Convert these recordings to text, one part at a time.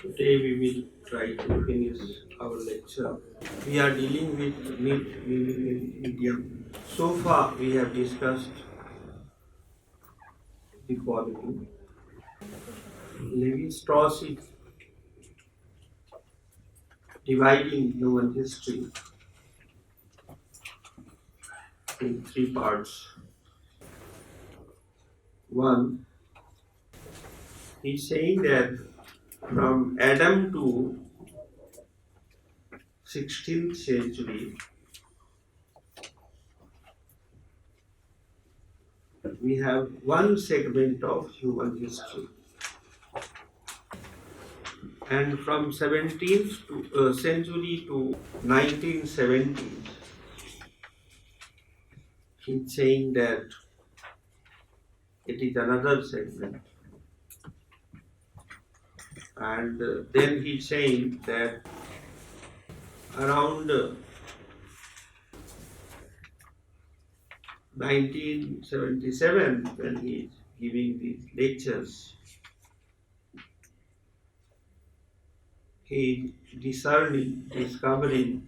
Today we will try to finish our lecture. We are dealing with myth, meaning, and idiom. So far we have discussed the following. Levi-Strauss is dividing human history in three parts. One, he's saying that from Adam to 16th century, we have one segment of human history. And from 17th century to 1970s, he's saying that it is another segment. And then he's saying that around 1977, when he's giving these lectures, he's discovering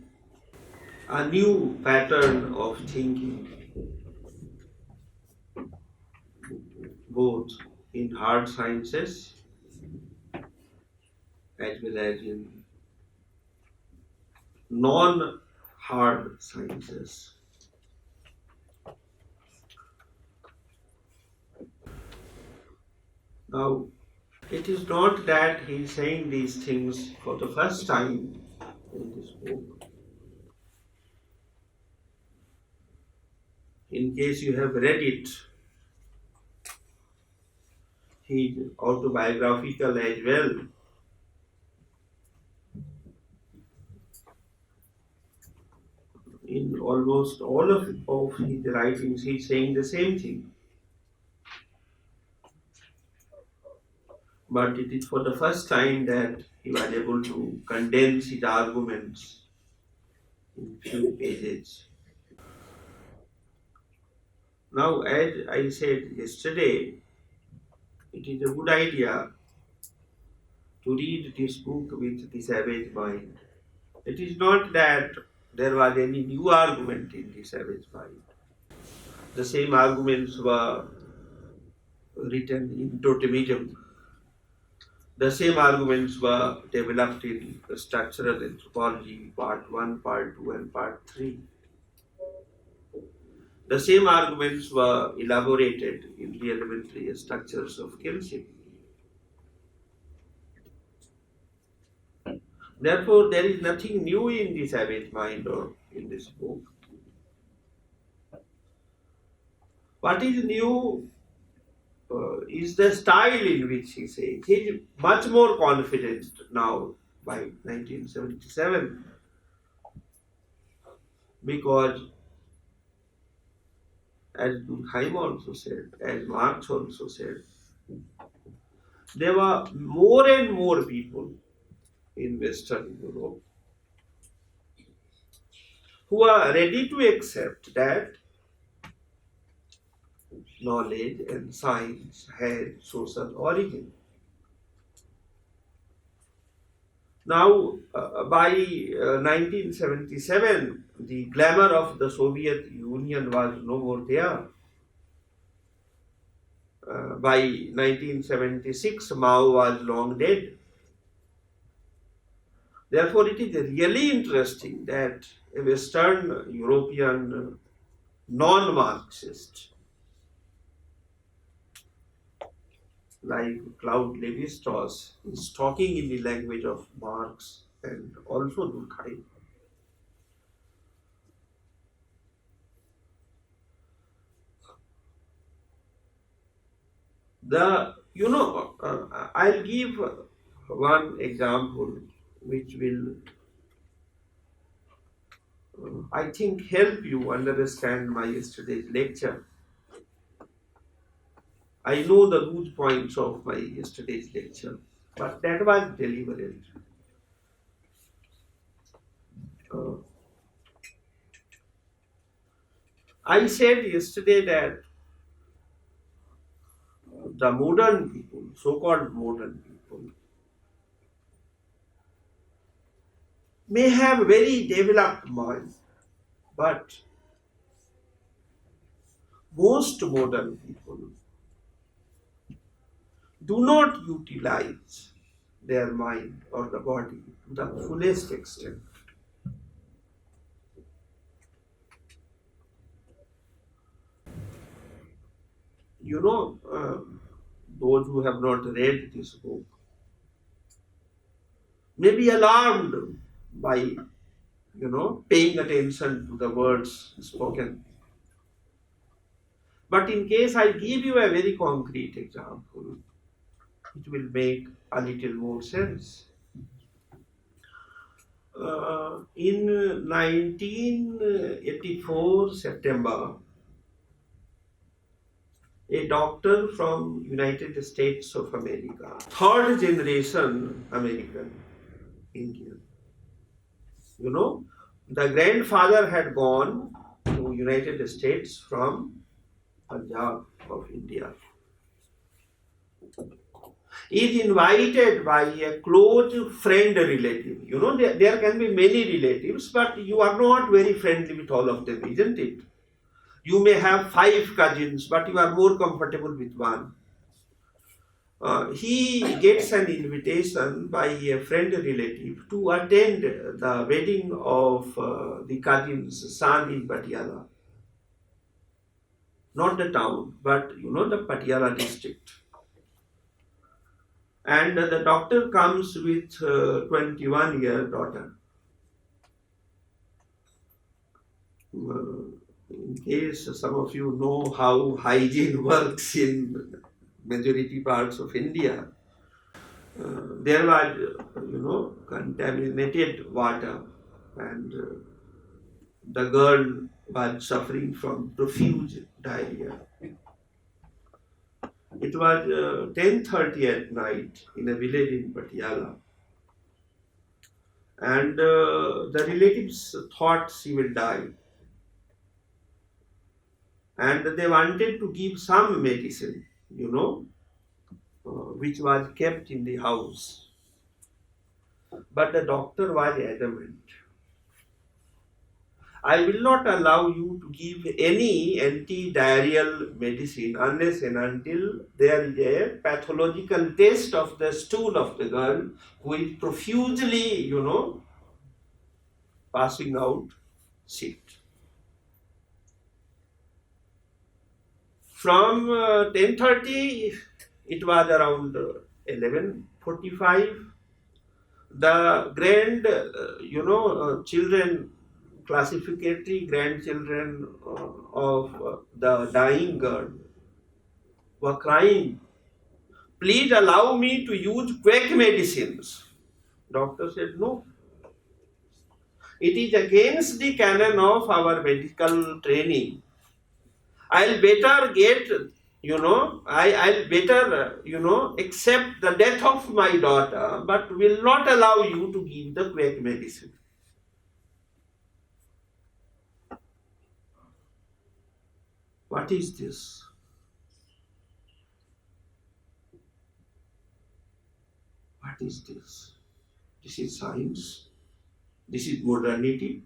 a new pattern of thinking, both in hard sciences as well as in non-hard sciences. Now, it is not that he is saying these things for the first time in this book. In case you have read it, he is autobiographical as well. In almost all of his writings, he is saying the same thing. But it is for the first time that he was able to condense his arguments in few pages. Now, as I said yesterday, it is a good idea to read this book with the savage mind. It is not that there was any new argument in the savage mind. The same arguments were written in totemism. The same arguments were developed in structural anthropology, part 1, part 2, and part 3. The same arguments were elaborated in the elementary structures of kinship. Therefore, there is nothing new in the savage mind or in this book. What is new is the style in which he says. He is much more confident now by 1977 because, as Durkheim also said, as Marx also said, there were more and more people in Western Europe who are ready to accept that knowledge and science had social origin. Now, by 1977, the glamour of the Soviet Union was no more there. By 1976, Mao was long dead. Therefore, it is really interesting that a Western European non-Marxist like Claude Lévi-Strauss is talking in the language of Marx and also Durkheim. I'll give one example which will, I think, help you understand my yesterday's lecture. I know the root points of my yesterday's lecture, but that was deliberate. I said yesterday that the modern people, so-called modern people, may have very developed mind, but most modern people do not utilize their mind or the body to the fullest extent. You know, those who have not read this book may be alarmed by, paying attention to the words spoken. But in case I give you a very concrete example, it will make a little more sense. In 1984 September, a doctor from United States of America, third generation American Indian, you know, the grandfather had gone to United States from Punjab of India, is invited by a close friend relative. There can be many relatives, but you are not very friendly with all of them, isn't it? You may have five cousins, but you are more comfortable with one. He gets an invitation by a friend relative to attend the wedding of the cousin's son in Patiala. Not the town, but the Patiala district. And the doctor comes with 21-year daughter. In case some of you know how hygiene works in majority parts of India, there was, contaminated water, and the girl was suffering from profuse diarrhea. It was 10:30 at night in a village in Patiala, and the relatives thought she will die, and they wanted to give some medicine, which was kept in the house. But the doctor was adamant. I will not allow you to give any anti-diarrheal medicine unless and until there is a pathological test of the stool of the girl who is profusely, passing out shit. From 10:30, it was around 11:45. The children, classificatory grandchildren of the dying girl were crying, please allow me to use quack medicines. Doctor said, no. It is against the canon of our medical training. I'll better get, I'll better, accept the death of my daughter, but will not allow you to give the quack medicine. What is this? What is this? This is science. This is modernity.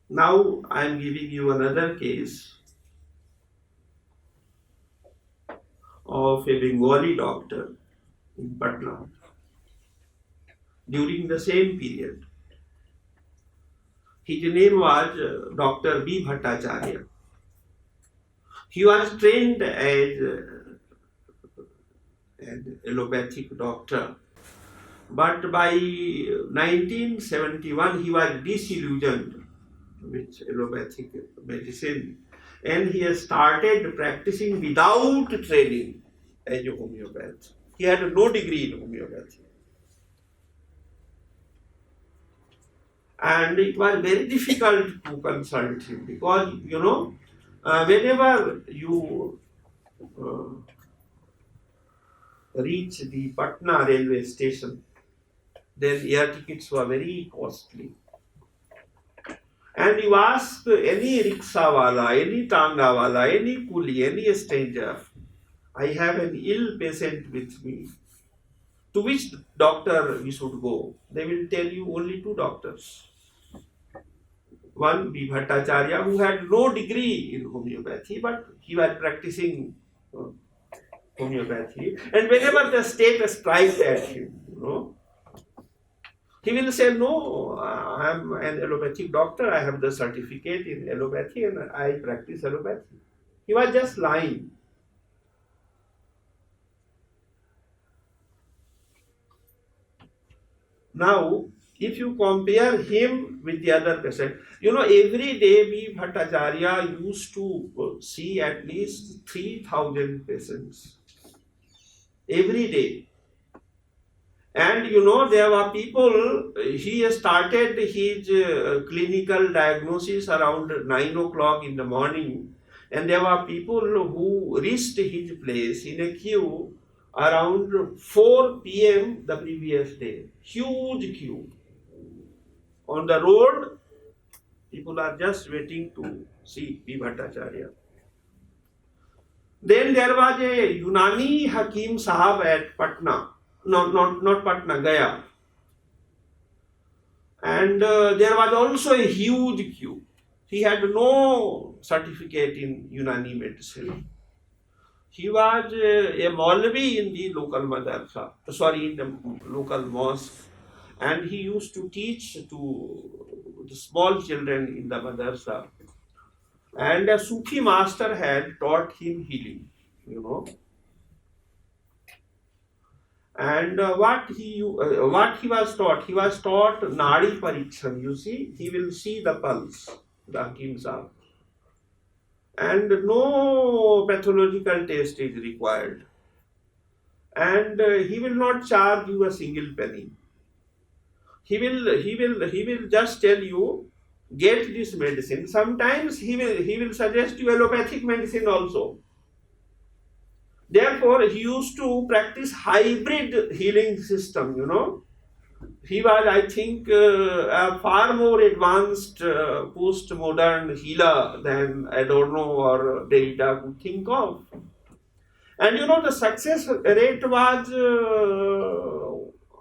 Now I am giving you another case of a Bengali doctor in Patna during the same period. His name was Dr. B. Bhattacharya. He was trained as an allopathic doctor, but by 1971 he was disillusioned with allopathic medicine, and he has started practicing without training as a homeopath. He had no degree in homeopathy. And it was very difficult to consult him because, whenever you reach the Patna railway station, then air tickets were very costly. And you ask any rickshaw wala, any tanga wala, any coolie, any stranger, I have an ill patient with me. To which doctor we should go? They will tell you only two doctors. One, B. Bhattacharya, who had no degree in homeopathy, but he was practicing uh, homeopathy. And whenever the state strikes at him, he will say, no, I am an allopathic doctor, I have the certificate in allopathy and I practice allopathy. He was just lying. Now, if you compare him with the other patient, every day we Bhattacharya used to see at least 3,000 patients. Every day. And there were people, he started his clinical diagnosis around 9 o'clock in the morning, and there were people who reached his place in a queue around 4 p.m. the previous day. Huge queue. On the road, people are just waiting to see P. Bhattacharya. Then there was a Unani Hakim Sahab at Patna. No, not Patna, Gaya. And there was also a huge queue. He had no certificate in Unani medicine. He was a Maulvi in the local madrasa, in the local mosque, and he used to teach to the small children in the madrasa. And a Sufi master had taught him healing, And what he was taught? He was taught Nadi Parikshan. You see, he will see the pulse, the Hakim Sahib. And no pathological test is required. And he will not charge you a single penny. He will just tell you, get this medicine. Sometimes he will suggest you allopathic medicine also. Therefore, he used to practice hybrid healing system, He was, I think, a far more advanced post-modern healer than Adorno or Derrida could think of. And the success rate was,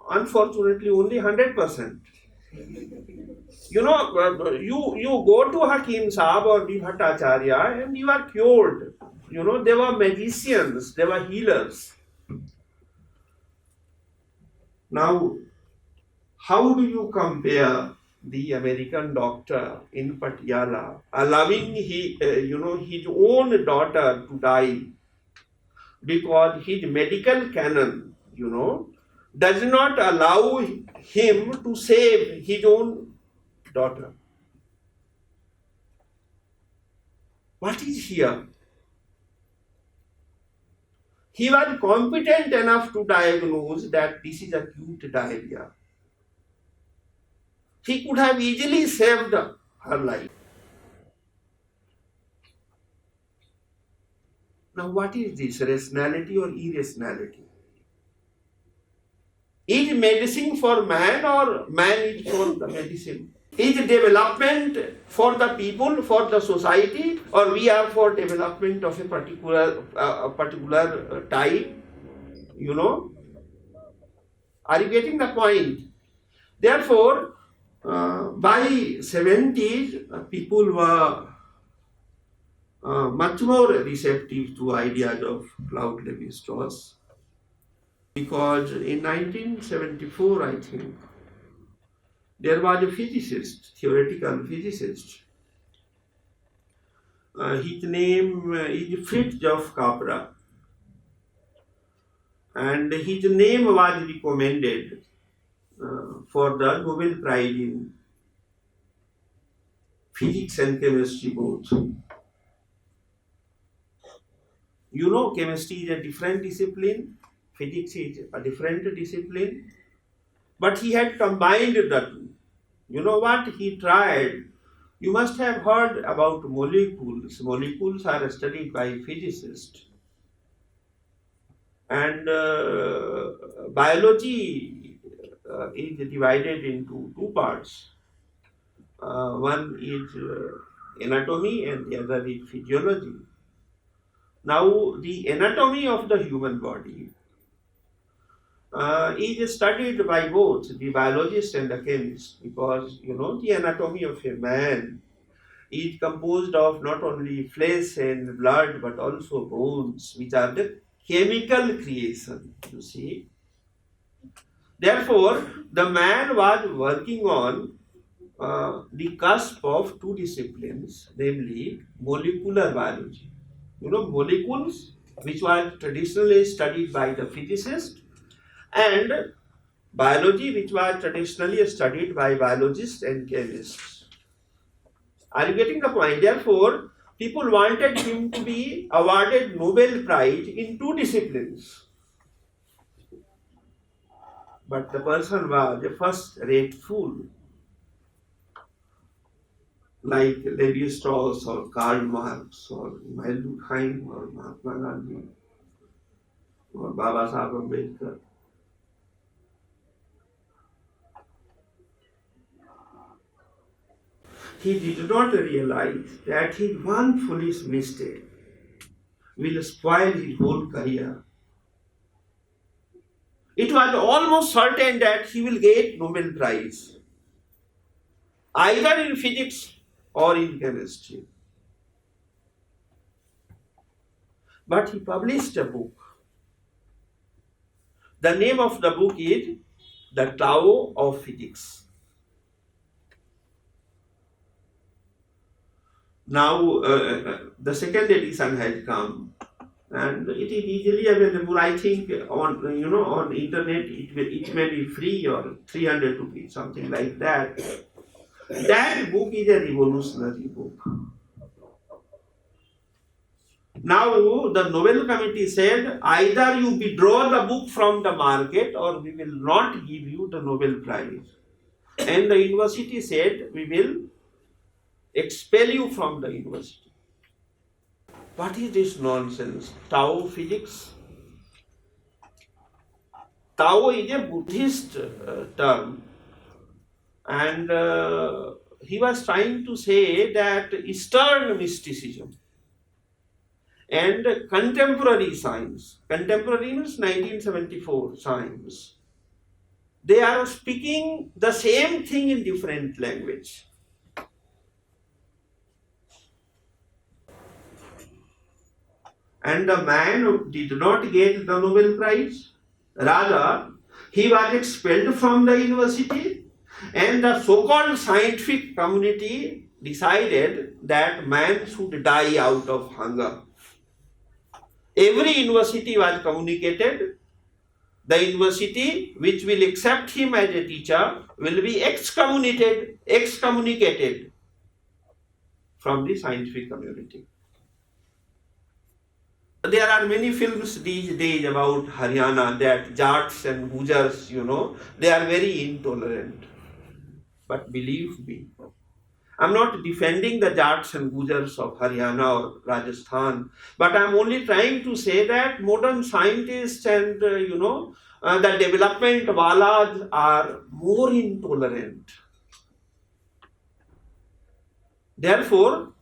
unfortunately, only 100%. You go to Hakim Sahab or B. Bhattacharya and you are cured. They were magicians, they were healers. Now, how do you compare the American doctor in Patiala allowing his own daughter to die because his medical canon, does not allow him to save his own daughter? What is here? He was competent enough to diagnose that this is acute diarrhea. He could have easily saved her life. Now, what is this, rationality or irrationality? Is medicine for man or man is for the medicine? Is development for the people, for the society, or we are for development of a particular type? Are you getting the point? Therefore, by 70s, people were much more receptive to ideas of Claude Lévi-Strauss, because in 1974, I think, there was a physicist, theoretical physicist. His name is Fritjof Capra, and his name was recommended for the Nobel Prize in Physics and Chemistry both. Chemistry is a different discipline, physics is a different discipline, but he had combined the two. What he tried? You must have heard about molecules. Molecules are studied by physicists. And biology is divided into two parts. One is anatomy and the other is physiology. Now, the anatomy of the human body is studied by both the biologist and the chemist, because the anatomy of a man is composed of not only flesh and blood but also bones, which are the chemical creation. You see, therefore, the man was working on the cusp of two disciplines, namely molecular biology. Molecules, which were traditionally studied by the physicist, and biology, which was traditionally studied by biologists and chemists. Are you getting the point? Therefore, people wanted him to be awarded Nobel Prize in two disciplines. But the person was a first-rate fool, like Levi Strauss or Karl Marx or Emil Durkheim or Mahatma Gandhi or Baba Sahib Ambedkar. He did not realize that his one foolish mistake will spoil his whole career. It was almost certain that he will get Nobel Prize, either in physics or in chemistry. But he published a book. The name of the book is The Tao of Physics. Now, the second edition has come, and it is easily available. I think on internet it may be free or 300 rupees, something like that. That book is a revolutionary book. Now the Nobel Committee said, either you withdraw the book from the market or we will not give you the Nobel Prize. And the university said, we will expel you from the university. What is this nonsense? Tao physics? Tao is a Buddhist term, and he was trying to say that Eastern mysticism and contemporary science, contemporary means 1974 science, they are speaking the same thing in different language. And the man did not get the Nobel Prize. Rather, he was expelled from the university, and the so-called scientific community decided that man should die out of hunger. Every university was communicated. The university which will accept him as a teacher will be excommunicated from the scientific community. There are many films these days about Haryana, that Jats and Gujars, they are very intolerant. But believe me, I'm not defending the Jats and Gujars of Haryana or Rajasthan, but I'm only trying to say that modern scientists and, the development walas are more intolerant. Therefore,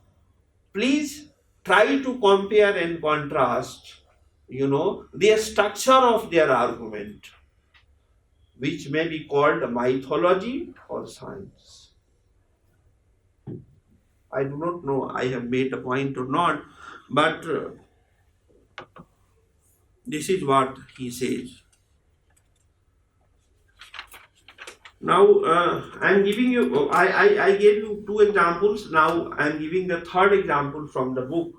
please try to compare and contrast, the structure of their argument, which may be called mythology or science. I do not know I have made a point or not, but this is what he says. Now, I'm giving you, I gave you two examples. Now, I'm giving the third example from the book.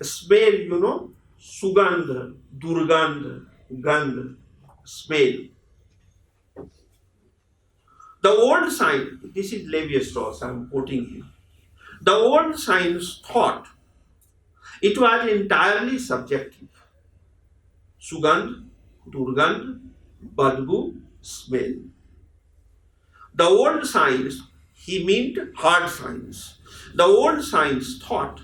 Smell, Sugandh, Durgandh, Gandh, smell. The old science, this is Levi-Strauss, I'm quoting him. The old science thought it was entirely subjective. Sugandh, Durgandh, Badbu, smell. The old science, he meant hard science. The old science thought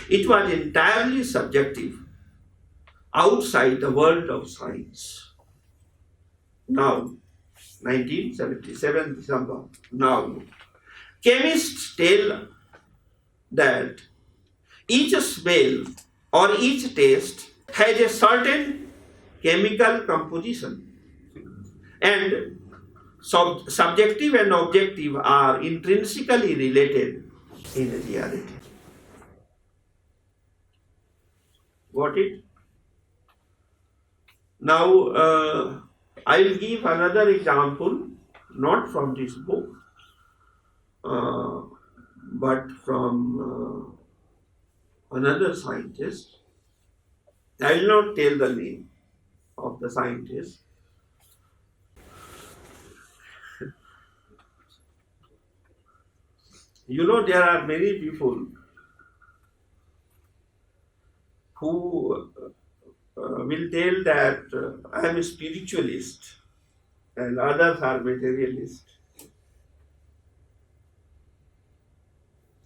it was entirely subjective, outside the world of science. Now, 1977 December. Now, chemists tell that each smell or each taste has a certain chemical composition. And subjective and objective are intrinsically related in reality. Got it? Now, I will give another example, not from this book, uh, but from another scientist. I will not tell the name of the scientist. You know, there are many people who will tell that I am a spiritualist and others are materialist.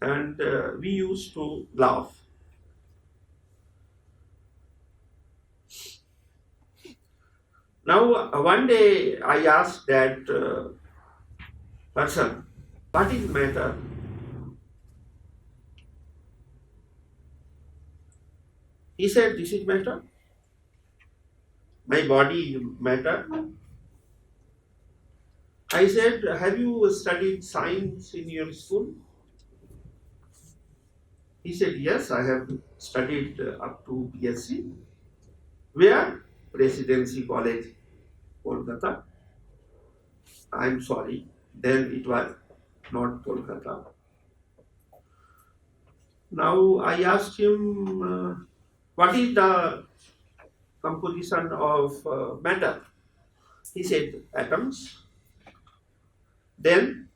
And we used to laugh. Now, one day I asked that person, what is matter? He said, this is matter. My body is matter. I said, have you studied science in your school? He said, yes, I have studied up to BSc. Where? Presidency College, Kolkata. I'm sorry, then it was not Kolkata. Now I asked him, what is the composition of matter? He said, atoms. Then,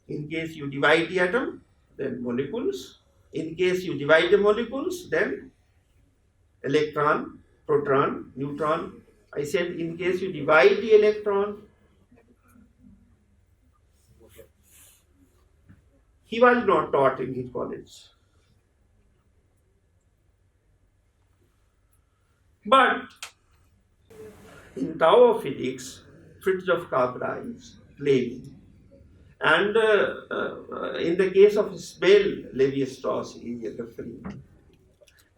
in case you divide the atom, then molecules. In case you divide the molecules, then electron, proton, neutron. I said, in case you divide the electron, he was not taught in his college. But in Tao of Physics, Fritjof Capra is claiming, and in the case of Bell, Levi-Strauss is referring.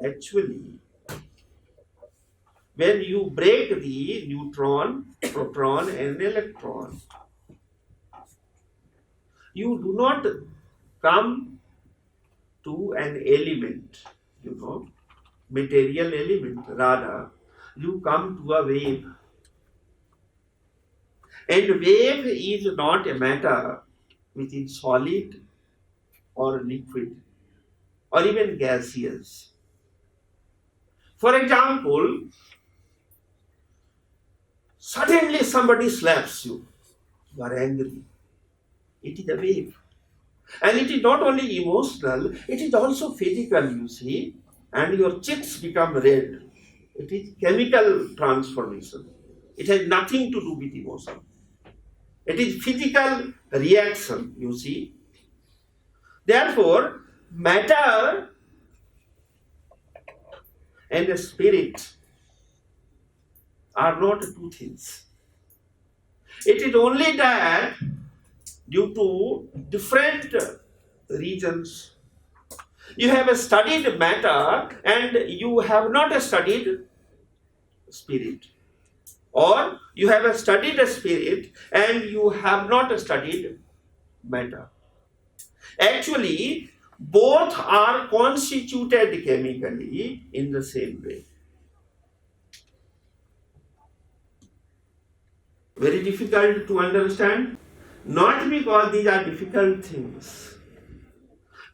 Actually, when you break the neutron, proton, and electron, you do not come to an element, material element. Rather, you come to a wave. And wave is not a matter which is solid or liquid or even gaseous. For example, suddenly somebody slaps you. You are angry. It is a wave. And it is not only emotional, it is also physical, you see. And your cheeks become red. It is chemical transformation. It has nothing to do with emotion. It is physical reaction, you see. Therefore, matter and spirit are not two things. It is only that due to different reasons. You have studied matter and you have not studied spirit. Or you have studied spirit and you have not studied matter. Actually, both are constituted chemically in the same way. Very difficult to understand? Not because these are difficult things.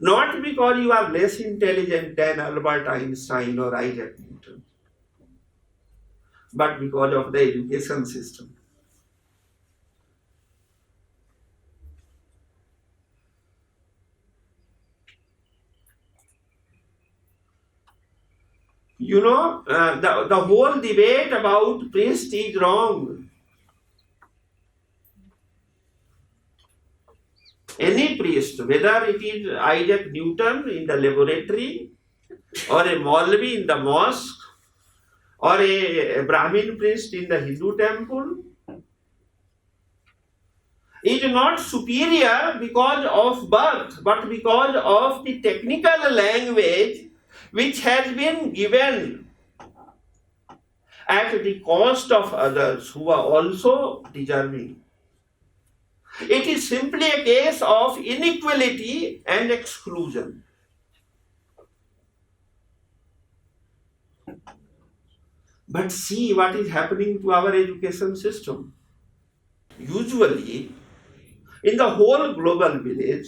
Not because you are less intelligent than Albert Einstein or Isaac Newton. But because of the education system. The whole debate about priest is wrong. Any priest, whether it is Isaac Newton in the laboratory, or a Maulvi in the mosque, or a Brahmin priest in the Hindu temple, is not superior because of birth, but because of the technical language which has been given at the cost of others who are also deserving. It is simply a case of inequality and exclusion. But see what is happening to our education system. Usually, in the whole global village,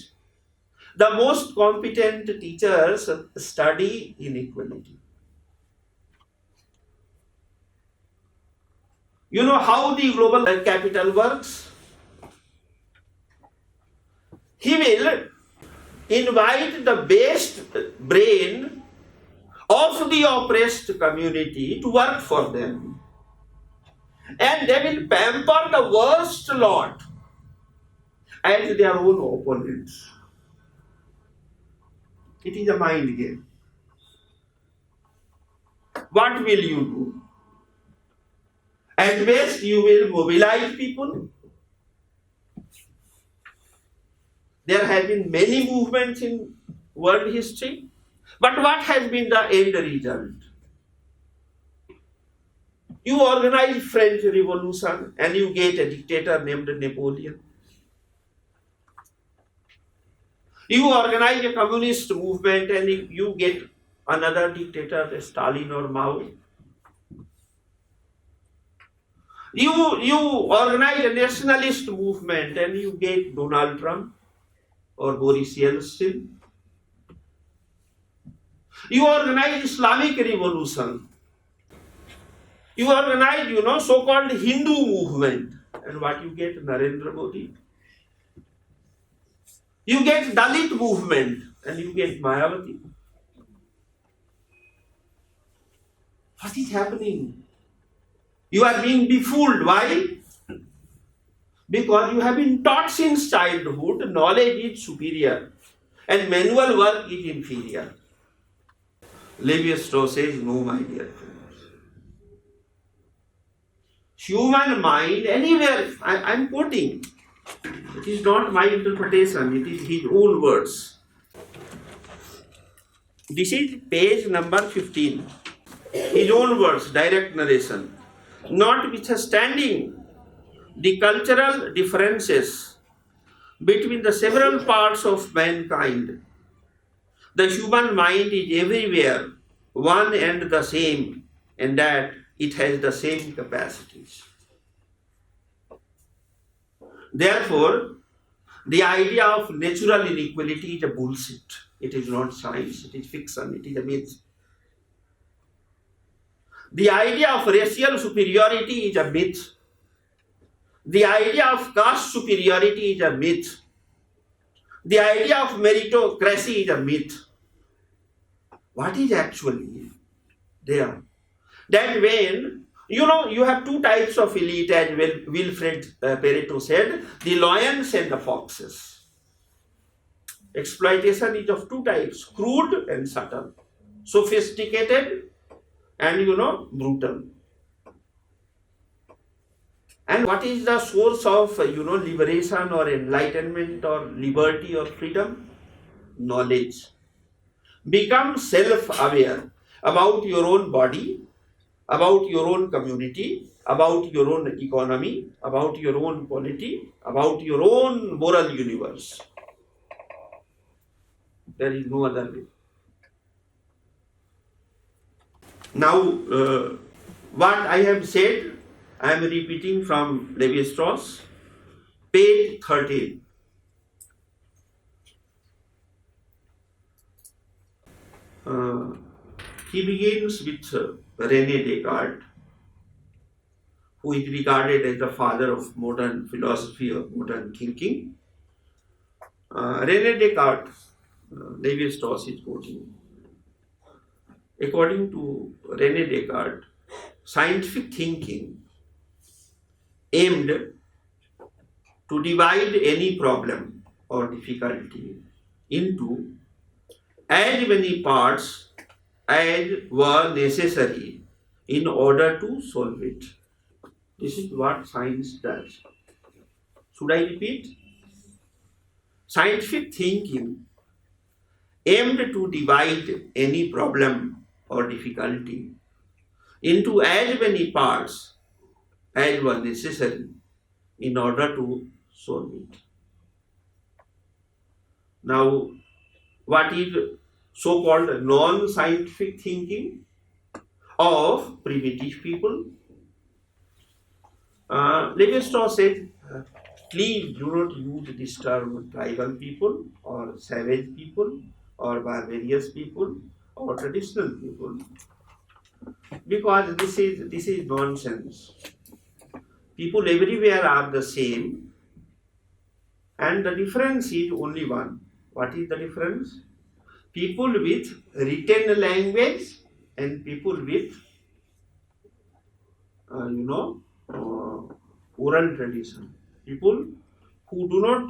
the most competent teachers study inequality. You know how the global capital works? He will invite the best brain of the oppressed community to work for them. And they will pamper the worst lot as their own opponents. It is a mind game. What will you do? At best, you will mobilize people. There have been many movements in world history. But what has been the end result? You organize French Revolution and you get a dictator named Napoleon. You organize a communist movement and you get another dictator, Stalin or Mao. You organize a nationalist movement and you get Donald Trump or Boris Yeltsin. You organize Islamic revolution. You organize, so-called Hindu movement. And what you get? Narendra Modi. You get Dalit movement and you get Mayawati. What is happening? You are being befooled. Why? Because you have been taught since childhood knowledge is superior and manual work is inferior. Levi-Strauss says, no, my dear friends. Human mind, anywhere, I'm quoting. It is not my interpretation, it is his own words. This is page number 15. His own words, direct narration. Notwithstanding the cultural differences between the several parts of mankind, the human mind is everywhere one and the same, and that it has the same capacities. Therefore, the idea of natural inequality is a bullshit. It is not science, it is fiction, it is a myth. The idea of racial superiority is a myth. The idea of caste superiority is a myth. The idea of meritocracy is a myth. What is actually there? That when, you have two types of elite, as Wilfred Pareto said, the lions and the foxes. Exploitation is of two types, crude and subtle, sophisticated and, brutal. And what is the source of, liberation or enlightenment or liberty or freedom? Knowledge. Become self-aware about your own body, about your own community, about your own economy, about your own polity, about your own moral universe. There is no other way. Now, what I have said, I am repeating from Levi-Strauss, page 13. He begins with René Descartes, who is regarded as the father of modern philosophy or modern thinking. René Descartes, Levi-Strauss is quoting. According to René Descartes, scientific thinking aimed to divide any problem or difficulty into as many parts as were necessary in order to solve it. This is what science does. Should I repeat? Scientific thinking aimed to divide any problem or difficulty into as many parts as were necessary in order to solve it. Now, what is so-called non-scientific thinking of primitive people? Levi-Strauss said, please do not use this term tribal people or savage people or barbarous people or traditional people, because this is nonsense. People everywhere are the same, and the difference is only one. What is the difference? People with written language and people with oral tradition. People who do not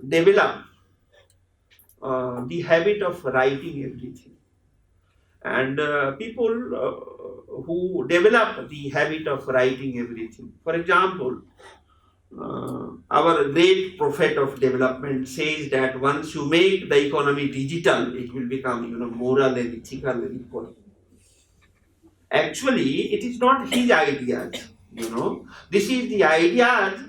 develop the habit of writing everything, and people who develop the habit of writing everything. For example, our great prophet of development says that once you make the economy digital, it will become moral and ethical and equal. Actually, it is not his ideas. This is the ideas.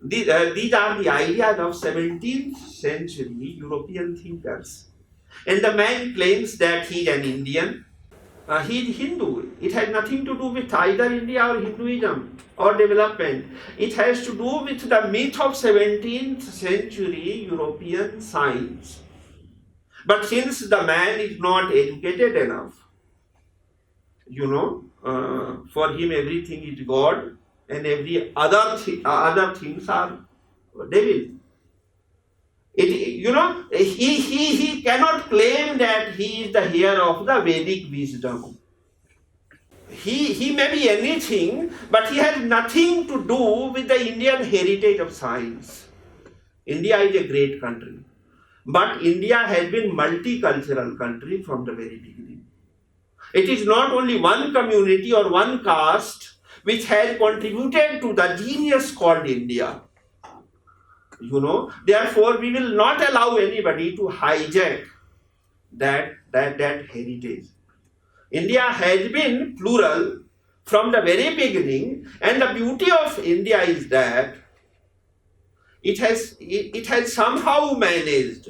These are the ideas of 17th century European thinkers. And the man claims that he is an Indian. He is Hindu. It has nothing to do with either India or Hinduism or development. It has to do with the myth of 17th century European science. But since the man is not educated enough, for him everything is God and every other things are devil. He cannot claim that he is the heir of the Vedic wisdom. He may be anything, but he has nothing to do with the Indian heritage of science. India is a great country, but India has been multicultural country from the very beginning. It is not only one community or one caste which has contributed to the genius called India. Therefore, we will not allow anybody to hijack that heritage. India has been plural from the very beginning, and the beauty of India is that it has somehow managed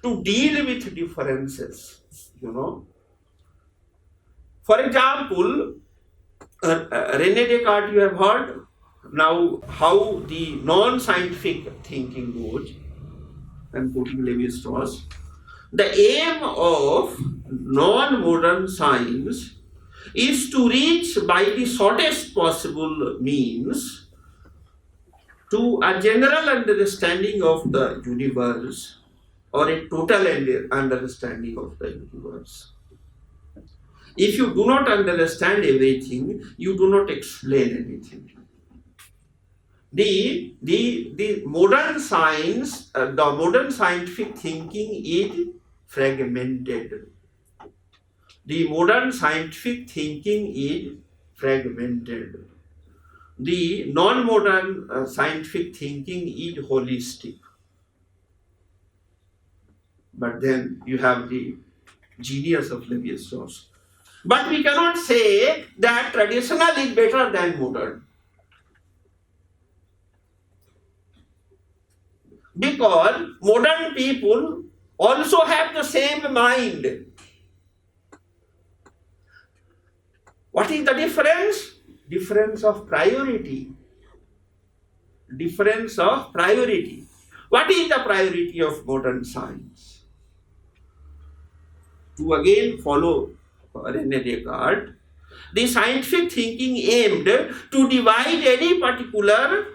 to deal with differences. For example, René Descartes, you have heard. Now, how the non-scientific thinking goes, I'm quoting Levi-Strauss. The aim of non-modern science is to reach by the shortest possible means to a general understanding of the universe or a total understanding of the universe. If you do not understand everything, you do not explain anything. The modern science, the modern scientific thinking is fragmented. The modern scientific thinking is fragmented. The non-modern scientific thinking is holistic. But then you have the genius of Levi-Strauss. But we cannot say that traditional is better than modern. Because modern people also have the same mind. What is the difference? Difference of priority. Difference of priority. What is the priority of modern science? To again follow René Descartes, the scientific thinking aimed to divide any particular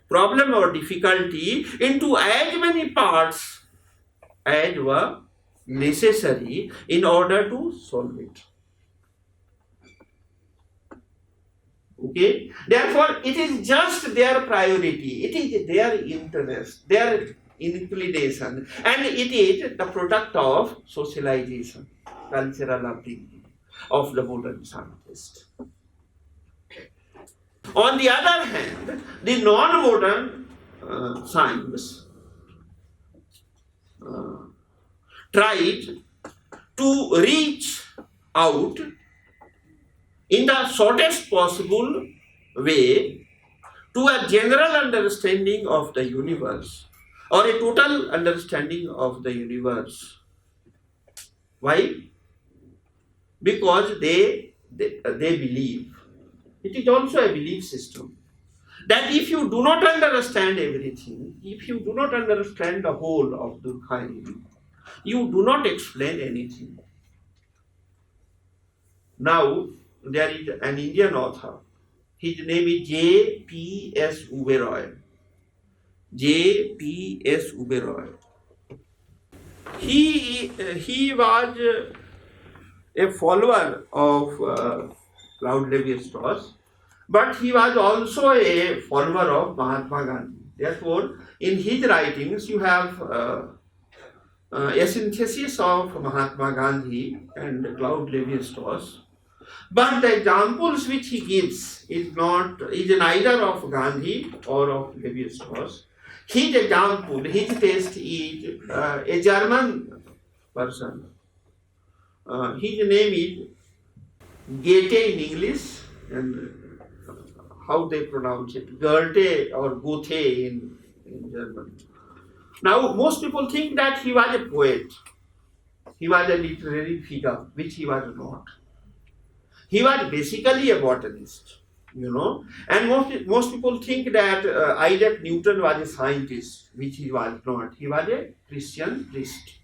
problem or difficulty into as many parts as were necessary in order to solve it. Okay? Therefore, it is just their priority, it is their interest, their inclination, and it is the product of socialization, cultural upbringing of the modern scientist. On the other hand, the non-modern science tried to reach out in the shortest possible way to a general understanding of the universe or a total understanding of the universe. Why? Because they believe. It is also a belief system that if you do not understand everything, if you do not understand the whole of the Durkheim, you do not explain anything. Now, there is an Indian author. His name is J.P.S. Uberoy. J.P.S. Uberoy. He was a follower of Claude Lévi-Strauss, but he was also a follower of Mahatma Gandhi. Therefore, in his writings, you have a synthesis of Mahatma Gandhi and Claude Lévi-Strauss. But the examples which he gives is neither of Gandhi or of Lévi-Strauss. His example, his taste is a German person. His name is Goethe in English, and how they pronounce it, Goethe or Goethe in German. Now, most people think that he was a poet. He was a literary figure, which he was not. He was basically a botanist, and most people think that Isaac Newton was a scientist, which he was not. He was a Christian priest.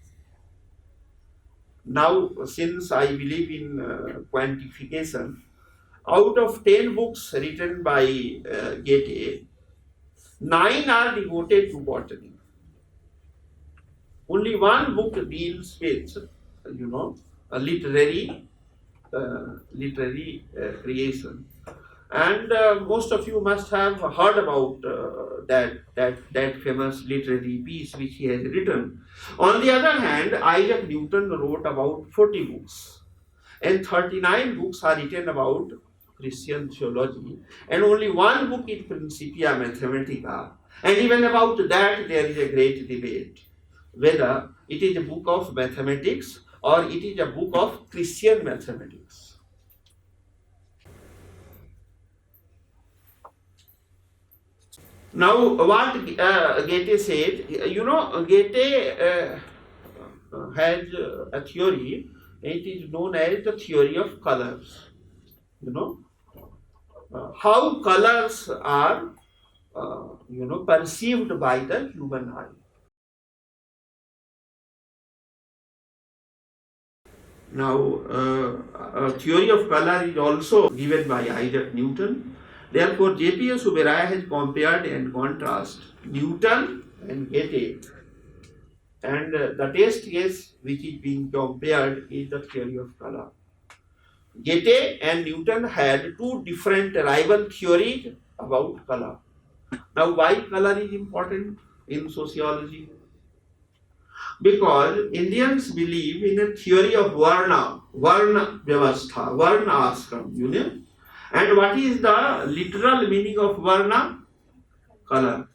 Now, since I believe in quantification, out of 10 books written by Goethe, 9 are devoted to botany. Only one book deals with, a literary creation. And most of you must have heard about that famous literary piece which he has written. On the other hand, Isaac Newton wrote about 40 books, and 39 books are written about Christian theology, and only one book is Principia Mathematica. And even about that, there is a great debate whether it is a book of mathematics or it is a book of Christian mathematics. Now, what Goethe said, Goethe has a theory, it is known as the theory of colors. How colors are, perceived by the human eye. Now, a theory of color is also given by Isaac Newton. Therefore, J.P.S. Uberoy has compared and contrasted Newton and Goethe. And the test case which is being compared is the theory of color. Goethe and Newton had two different rival theories about color. Now, why color is important in sociology? Because Indians believe in a theory of Varna Vyavastha, Varna ashram, And what is the literal meaning of Varna? Color.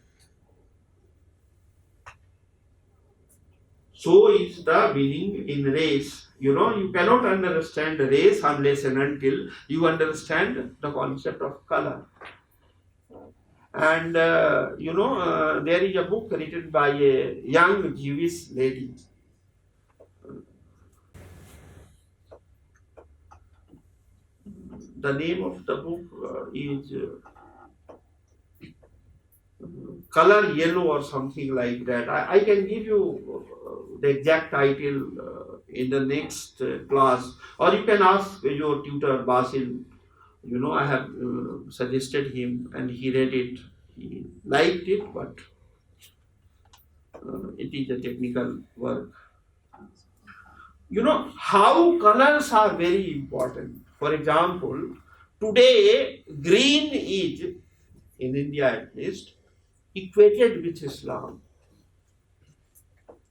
So is the meaning in race. You cannot understand race unless and until you understand the concept of color. And there is a book written by a young Jewish lady. The name of the book is Color Yellow or something like that. I can give you the exact title in the next class, or you can ask your tutor Basil. I have suggested him and he read it. He liked it, but it is a technical work. How colors are very important. For example, today green is, in India at least, equated with Islam.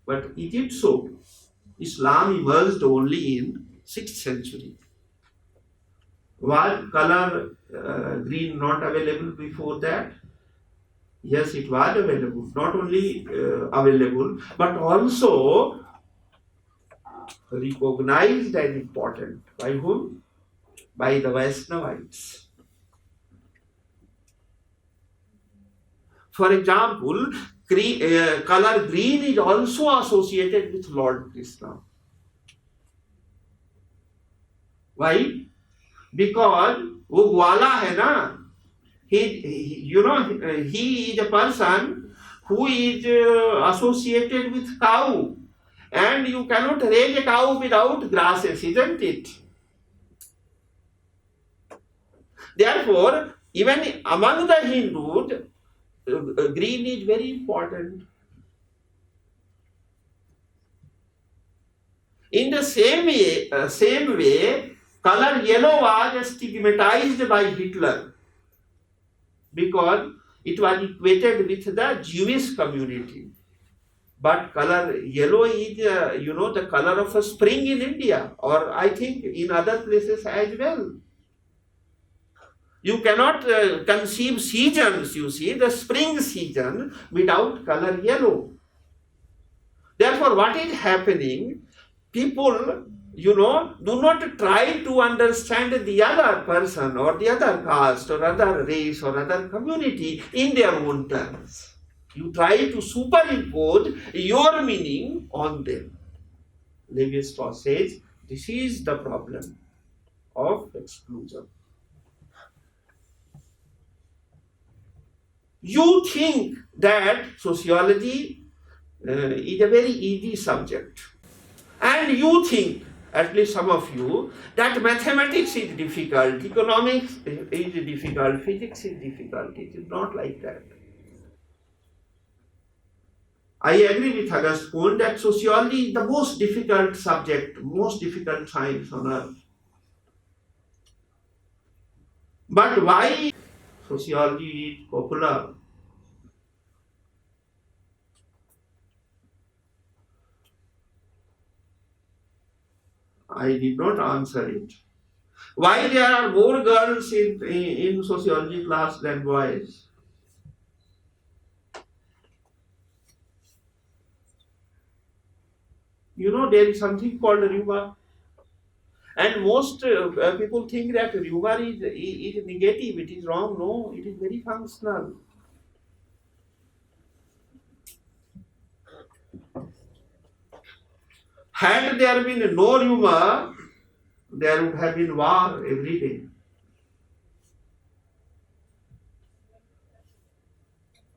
But is it so? Islam emerged only in 6th century. Was color green not available before that? Yes, it was available. Not only available, but also recognized as important. By whom? By the Vaishnavites. For example, color green is also associated with Lord Krishna. Why? Because वो ग्वाला है ना, he is a person who is associated with cow, and you cannot raise a cow without grasses, isn't it? Therefore, even among the Hindus, green is very important. In the same way, color yellow was stigmatized by Hitler because it was equated with the Jewish community. But color yellow is, the color of a spring in India, or I think in other places as well. You cannot conceive seasons, you see, the spring season without color yellow. Therefore, what is happening? People, do not try to understand the other person or the other caste or other race or other community in their own terms. You try to superimpose your meaning on them. Levi-Strauss says this is the problem of exclusion. You think that sociology is a very easy subject. And you think, at least some of you, that mathematics is difficult, economics is difficult, physics is difficult. It is not like that. I agree with Augustine that sociology is the most difficult subject, most difficult science on earth. But why sociology is popular? I did not answer it. Why there are more girls in sociology class than boys? There is something called rumor. And most people think that rumor is negative, it is wrong. No, it is very functional. Had there been no rumor, there would have been war every day.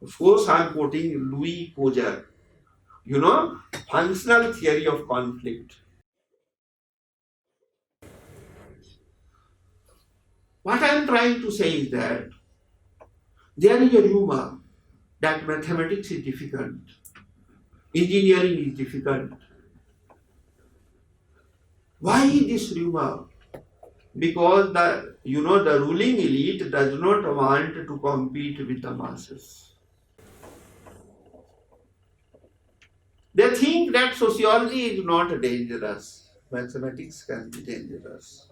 Of course, I am quoting Louis Koger. Functional theory of conflict. What I am trying to say is that there is a rumor that mathematics is difficult, engineering is difficult. Why this rumor? Because the ruling elite does not want to compete with the masses. They think that sociology is not dangerous. Mathematics can be dangerous.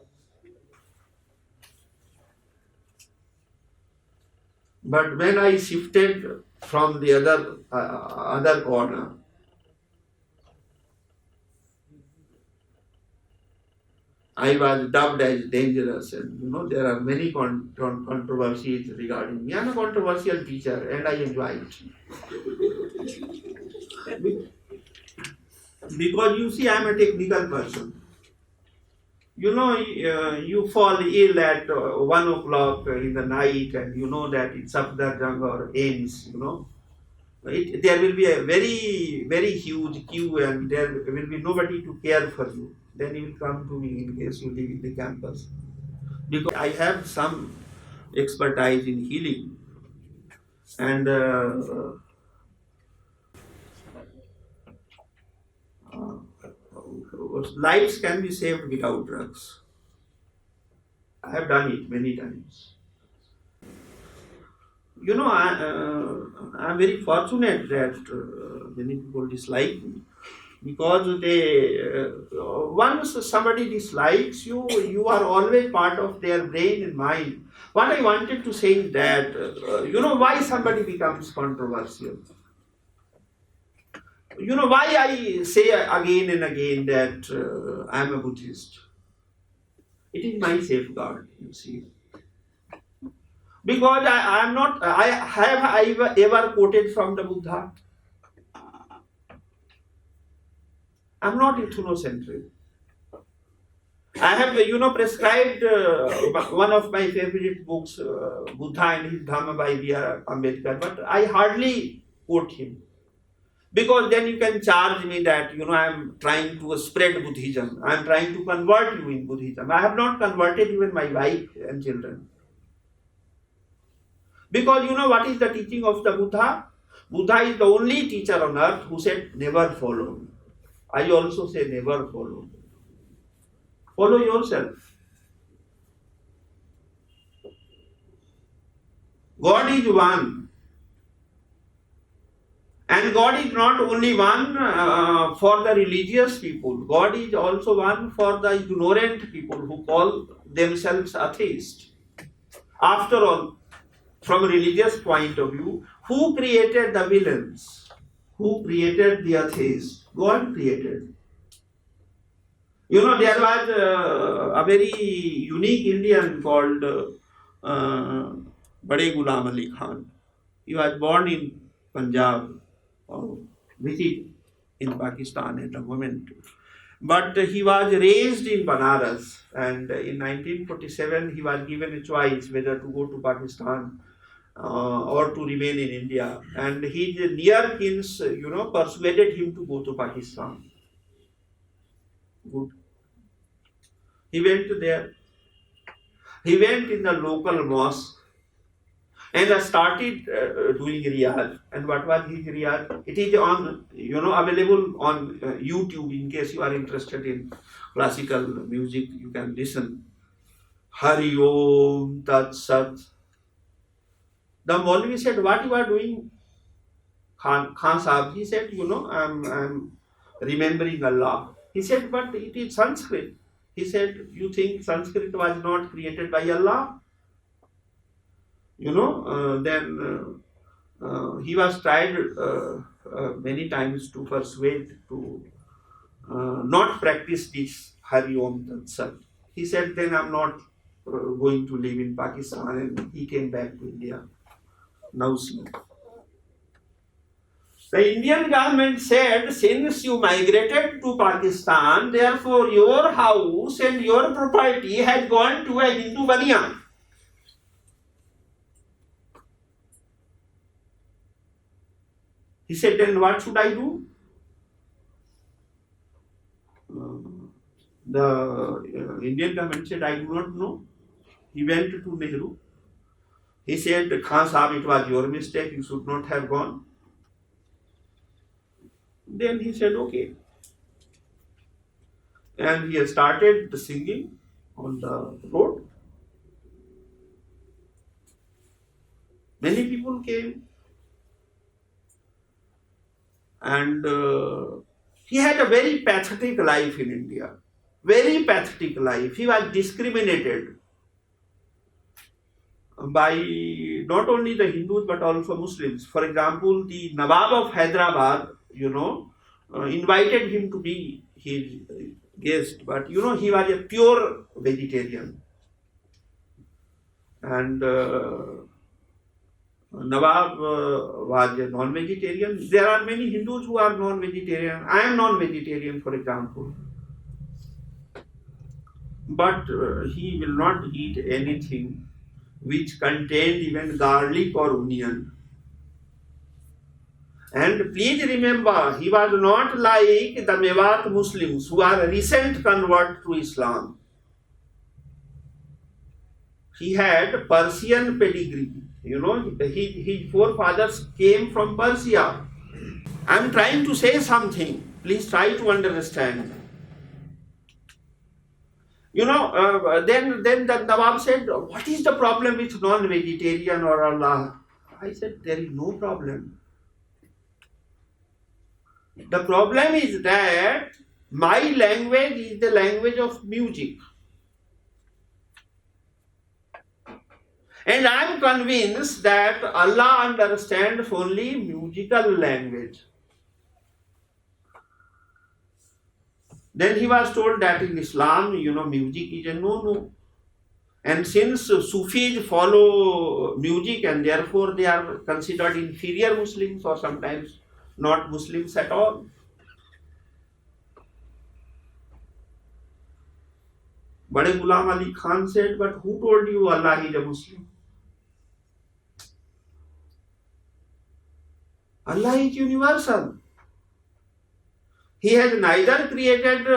But when I shifted from the other corner, I was dubbed as dangerous, and there are many controversies regarding me. I am a controversial teacher, and I enjoy it. Because you see, I am a technical person. You fall ill at 1 o'clock in the night, and you know that it's Safdarjung or AIMS, there will be a very, very huge queue, and there will be nobody to care for you. Then you will come to me in case you live in the campus. Because I have some expertise in healing, and lives can be saved without drugs. I have done it many times. I am very fortunate that many people dislike me, because once somebody dislikes you, you are always part of their brain and mind. What I wanted to say is that, why somebody becomes controversial. You know why I say again and again that I am a Buddhist? It is my safeguard, you see. Because I am not, I ever quoted from the Buddha? I am not ethnocentric. I have, prescribed one of my favorite books, Buddha and his Dhamma by B.R. Ambedkar, but I hardly quote him. Because then you can charge me that, I am trying to spread Buddhism. I am trying to convert you in Buddhism. I have not converted even my wife and children. Because you know what is the teaching of the Buddha? Buddha is the only teacher on earth who said, never follow me. I also say, never follow. Follow yourself. God is one. And God is not only one for the religious people. God is also one for the ignorant people who call themselves atheists. After all, from a religious point of view, who created the villains? Who created the atheists? God created. There was a very unique Indian called Bade Ghulam Ali Khan. He was born in Punjab, or visit in Pakistan at the moment. But he was raised in Banaras, and in 1947 he was given a choice whether to go to Pakistan or to remain in India. And his near kins, persuaded him to go to Pakistan. Good. He went there. He went in the local mosque and started doing riyaz. And what was his riyaz? It is on, available on YouTube in case you are interested in classical music. You can listen. Hari Om Tat Sat. The Maulvi said, what you are doing, Khan Sahib? He said, I'm remembering Allah. He said, but it is Sanskrit. He said, you think Sanskrit was not created by Allah? Then he was tried many times to persuade to not practice this Hari Om Tat Sat. He said, then I'm not going to live in Pakistan, and he came back to India. Now see. The Indian government said, since you migrated to Pakistan, therefore your house and your property has gone to a Hindu Baniya. He said, then what should I do? The Indian government said, I do not know. He went to Nehru. He said, Khan Sahib, it was your mistake, you should not have gone. Then he said, okay. And he started the singing on the road. Many people came. And he had a very pathetic life in India. Very pathetic life. He was discriminated by not only the Hindus but also Muslims. For example, the Nawab of Hyderabad, invited him to be his guest, but he was a pure vegetarian. And Nawab was a non-vegetarian. There are many Hindus who are non-vegetarian. I am non-vegetarian, for example. But he will not eat anything which contained even garlic or onion. And please remember, he was not like the Mewat Muslims who are a recent convert to Islam. He had Persian pedigree. His forefathers came from Persia. I am trying to say something. Please try to understand. Then the Nawab said, what is the problem with non-vegetarian or Allah? I said, there is no problem. The problem is that my language is the language of music. And I am convinced that Allah understands only musical language. Then he was told that in Islam, music is a no-no. And since Sufis follow music and therefore they are considered inferior Muslims or sometimes not Muslims at all. Bade Ghulam Ali Khan said, but who told you Allah is a Muslim? Allah is universal. He has neither created,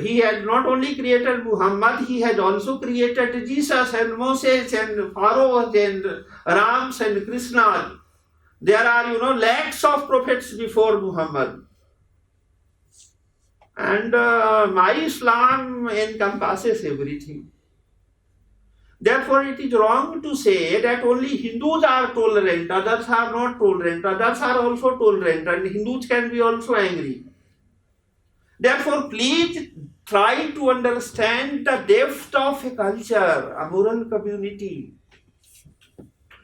he has not only created Muhammad, he has also created Jesus and Moses and Pharaoh and Rams and Krishna. There are, lakhs of prophets before Muhammad. And my Islam encompasses everything. Therefore, it is wrong to say that only Hindus are tolerant, others are not tolerant, others are also tolerant, and Hindus can be also angry. Therefore, please try to understand the depth of a culture, a moral community.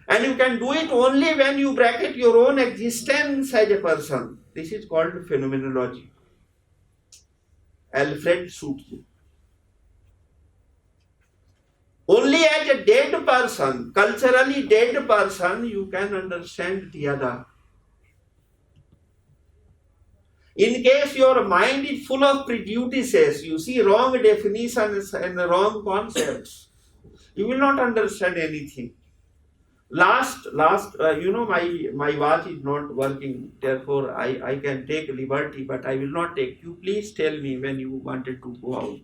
And you can do it only when you bracket your own existence as a person. This is called phenomenology. Alfred Schutz. Only as a dead person, culturally dead person, you can understand the other. In case your mind is full of prejudices, you see wrong definitions and wrong concepts, you will not understand anything. Last, my watch is not working, therefore I can take liberty, but I will not take. You please tell me when you wanted to go out.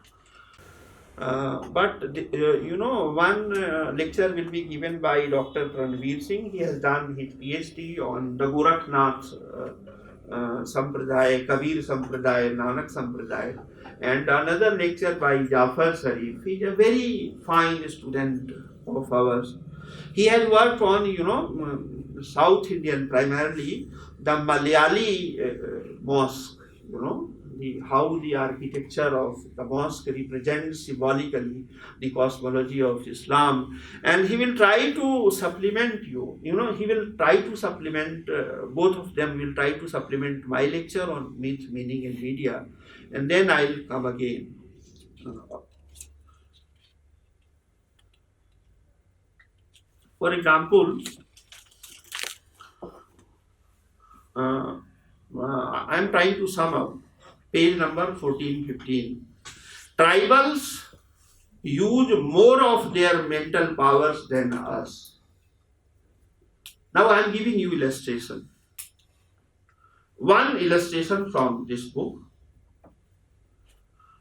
One lecture will be given by Dr. Ranveer Singh. He has done his PhD on the Gorakhnath Sampradaya, Kabir Sampradaya, Nanak Sampradaya. And another lecture by Jafar Sharif. He is a very fine student of ours. He has worked on, South Indian primarily, the Malayali mosque, how the architecture of the mosque represents symbolically the cosmology of Islam. And he will try to supplement he will try to supplement, both of them will try to supplement my lecture on myth, meaning and media. And then I will come again. For example, I am trying to sum up page number 14-15. Tribals use more of their mental powers than us. Now I am giving you illustration. One illustration from this book.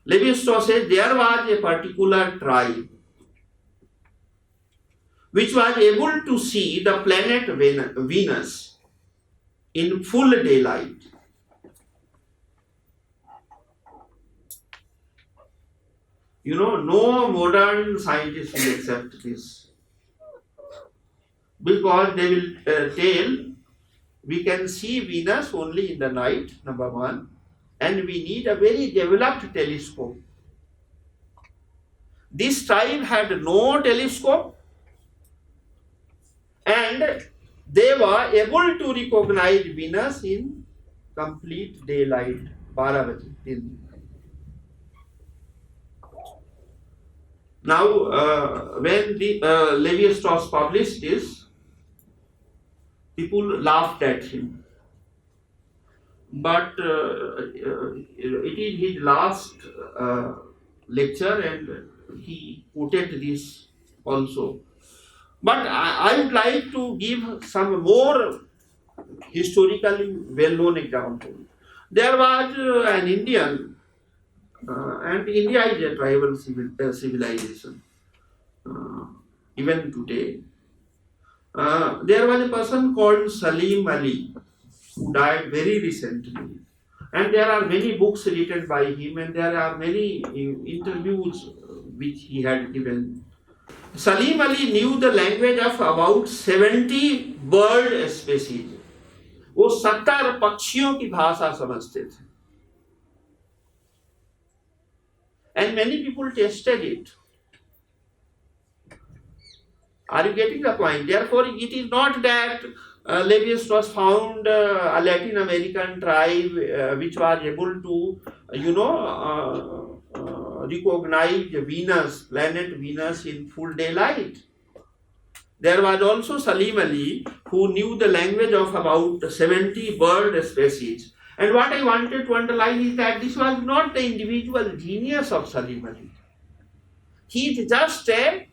Levi-Strauss says there was a particular tribe which was able to see the planet Venus in full daylight. No modern scientist will accept this, because they will tell we can see Venus only in the night, number one, and we need a very developed telescope. This tribe had no telescope, and they were able to recognize Venus in complete daylight, 12 baje din. Now, when the Levi-Strauss published this, people laughed at him. But it is his last lecture, and he quoted this also. But I would like to give some more historically well-known example. There was an Indian, and India is a tribal civilization, even today. There was a person called Salim Ali, who died very recently. And there are many books written by him, and there are many interviews which he had given. Salim Ali knew the language of about 70 bird species. वो 70 पक्षियों की भाषा समझते थे. And many people tested it. Are you getting the point? Therefore, it is not that Levi-Strauss found a Latin American tribe which was able to recognized Venus, planet Venus in full daylight. There was also Salim Ali, who knew the language of about 70 bird species. And what I wanted to underline is that this was not the individual genius of Salim Ali. He is just a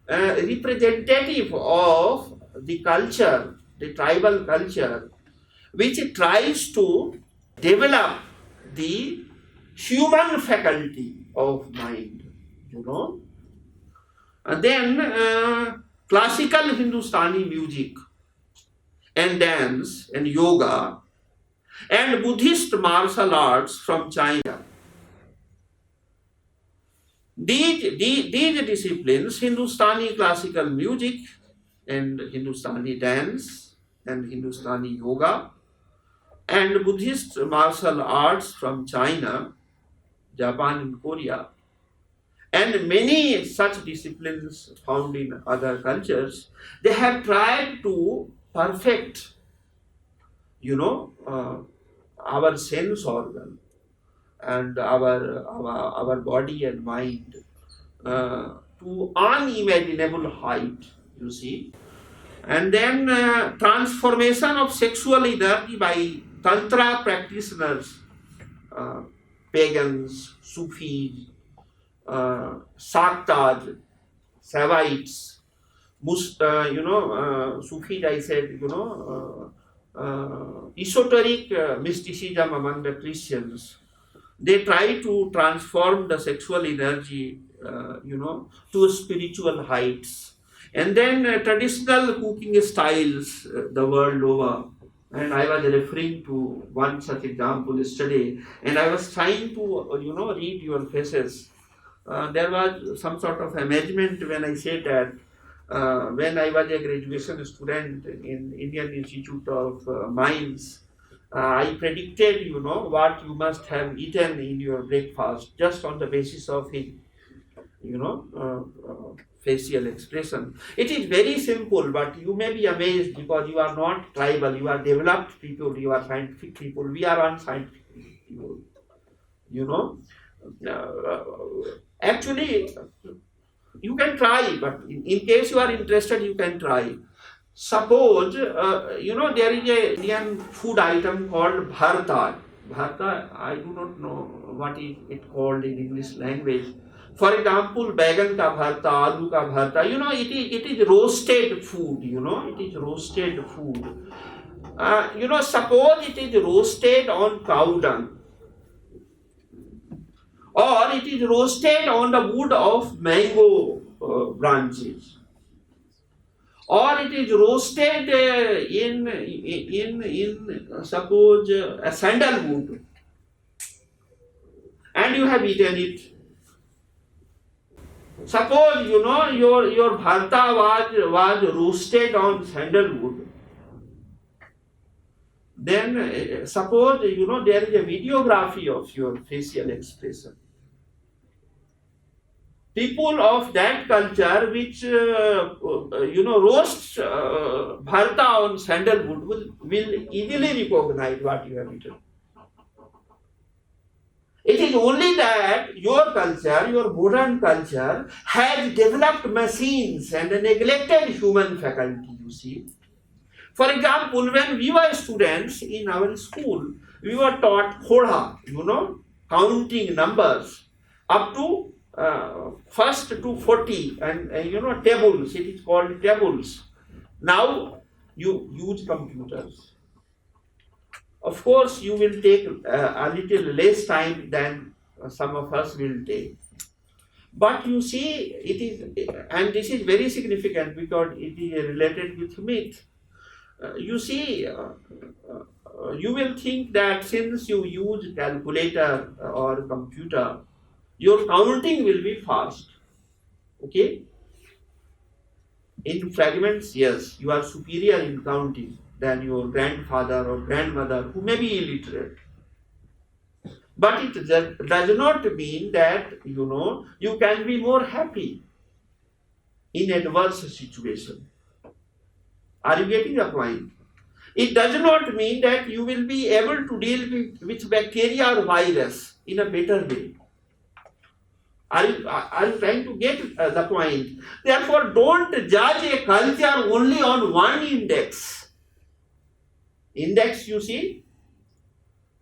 representative of the culture, the tribal culture, which tries to develop the human faculty of mind, you know. And then classical Hindustani music and dance and yoga and Buddhist martial arts from China. These disciplines, Hindustani classical music and Hindustani dance and Hindustani yoga and Buddhist martial arts from China, Japan and Korea, and many such disciplines found in other cultures, they have tried to perfect, our sense organ and our body and mind to unimaginable height, you see. And then transformation of sexual energy by Tantra practitioners, pagans, Sufis, Saktaj, Savites, Sufis, I said, esoteric mysticism among the Christians. They try to transform the sexual energy, to spiritual heights. And then traditional cooking styles the world over. And I was referring to one such example yesterday, and I was trying to, read your faces. There was some sort of amazement when I said that when I was a graduation student in Indian Institute of Mines, I predicted, what you must have eaten in your breakfast just on the basis of his, facial expression. It is very simple, but you may be amazed because you are not tribal, you are developed people, you are scientific people, we are unscientific people, Actually, you can try, but in case you are interested, you can try. Suppose, there is a Indian food item called bharta. Bharta, I do not know what is it called in English language. For example, bagan ka bharta, aloo ka bharta, it is roasted food, it is roasted food. Suppose it is roasted on cow dung, or it is roasted on the wood of mango branches, or it is roasted in suppose a sandalwood, and you have eaten it. Suppose your bharta was roasted on sandalwood. Then suppose there is a videography of your facial expression. People of that culture which roast bharta on sandalwood will easily recognize what you have eaten. It is only that your culture, your modern culture, has developed machines and neglected human faculty, you see. For example, when we were students in our school, we were taught khoda, counting numbers up to first to 40 and tables, it is called tables. Now you use computers. Of course, you will take a little less time than some of us will take. But you see, it is, and this is very significant because it is related with myth. You see, you will think that since you use calculator or computer, your counting will be fast. Okay? In fragments, yes, you are superior in counting than your grandfather or grandmother who may be illiterate. But it does not mean that, you can be more happy in adverse situation. Are you getting the point? It does not mean that you will be able to deal with bacteria or virus in a better way. Are you trying to get the point? Therefore, don't judge a culture only on one index. Index, you see,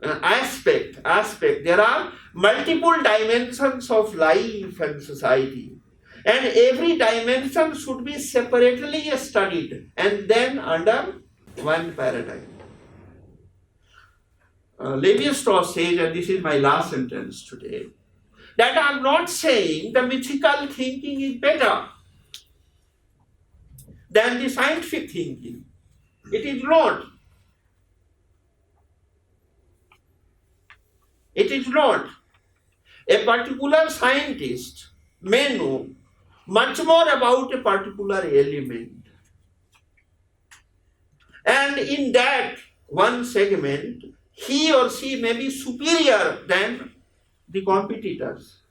aspect. There are multiple dimensions of life and society. And every dimension should be separately studied and then under one paradigm. Levi-Strauss says, and this is my last sentence today, that I am not saying the mythical thinking is better than the scientific thinking. It is not. It is not. A particular scientist may know much more about a particular element. And in that one segment, he or she may be superior than the competitors.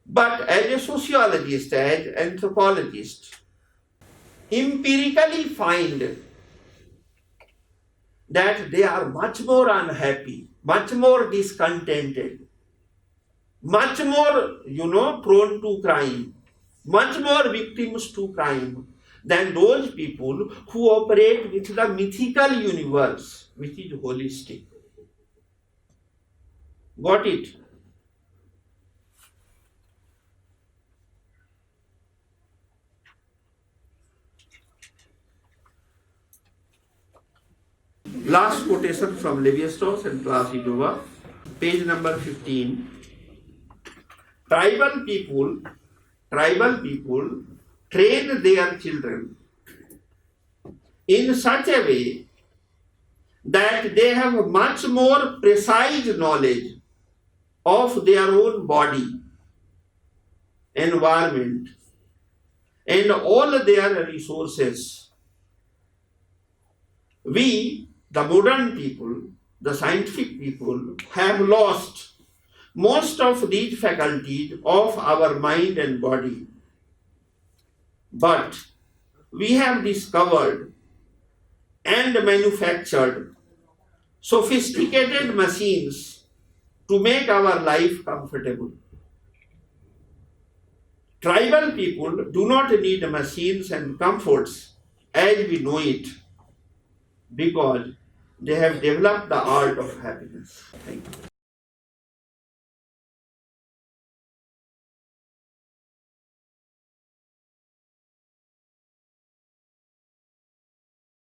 But as a sociologist, as an anthropologist, empirically find that they are much more unhappy, much more discontented, much more, prone to crime, much more victims to crime than those people who operate with the mythical universe, which is holistic. Got it? Last quotation from Levi-Strauss and class is over. Page number 15. Tribal people train their children in such a way that they have much more precise knowledge of their own body, environment, and all their resources. We, the modern people, the scientific people, have lost most of these faculties of our mind and body. But we have discovered and manufactured sophisticated machines to make our life comfortable. Tribal people do not need machines and comforts as we know it because they have developed the art of happiness. Thank you.